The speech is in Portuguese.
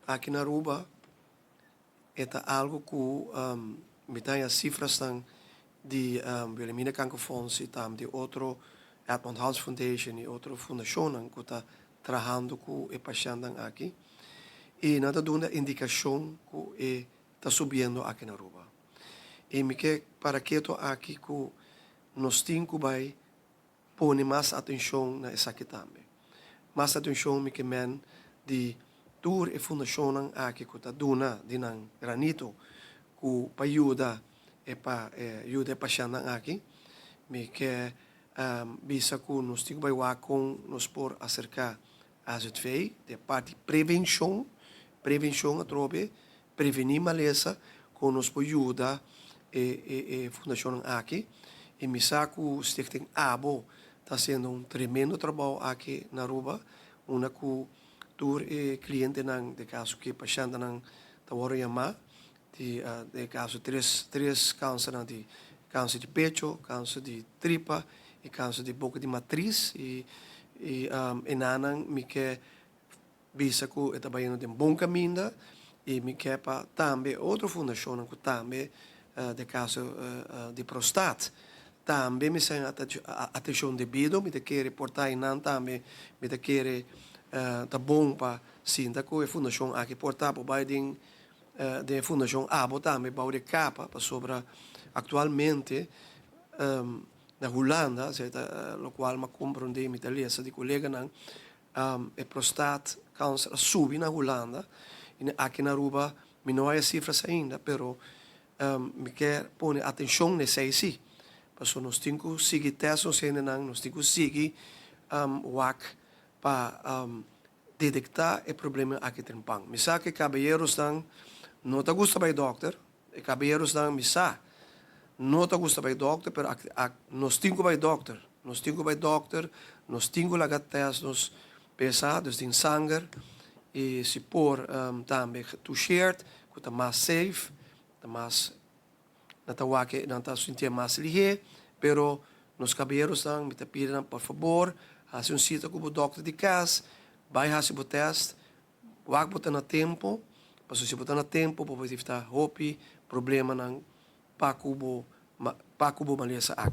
aqui na Aruba, é algo que me tem as cifras de Wilhelmina Kankerfonds e tam de outro Edmund House Foundation e outra fundação que está trabalhando com o paciente aqui. E nada dando indicação que está subindo aqui na Aruba. E me quer para que eu aqui que nós temos que pôr mais atenção nessa aqui também. Mais atenção me que men de tour e fundação aqui que está dando de granito que para ajudar e para ajudar paciente aqui. Me quer bisa que nós temos que com nós por acercar a ZV, de parte prevenção a trobe, prevenir maleza, com nos ajuda e fundação aqui. E me saco Stichting ABO está fazendo tremendo trabalho aqui na Aruba, uma que tour e cliente de caso que paciente está chamar de caso três câncer de câncer de pecho, câncer de tripa e câncer de boca de matriz e nanan me quer bisa que está indo de bom caminho e me quer para também outra fundação que também de caso de prostate também me sem atenção devido me quer reportar não também me quer tá bom para sim da que a fundação aqui portar para bem de fundação ABO também para de capa para sobre atualmente na Holanda o qual me compreende me talvez de colega não é prostate câncer sube na Holanda e aqui na Aruba me não há cifras ainda pero me quer pôr atenção nessa aí porque nós temos que seguir testes nós temos que seguir WAC para detectar o problema aqui em Pang. Me sabe que caballeros não te gusta para o doctor, e caballeros me sabe não te gusta para o doctor, pero nós temos que para o doctor, nós temos que para o doctor, nós temos que lagar testes pesados em sangue e se por também toucheerd, que está mais safe, está mais não está sentindo mais ligeiro, pero nos caballeros me te pedem por favor, faça cita com o doctor de casa, vai fazer o teste, vai botar no tempo, porque se botar no tempo, pode estar roupa, problema não para cubo maleza aqui.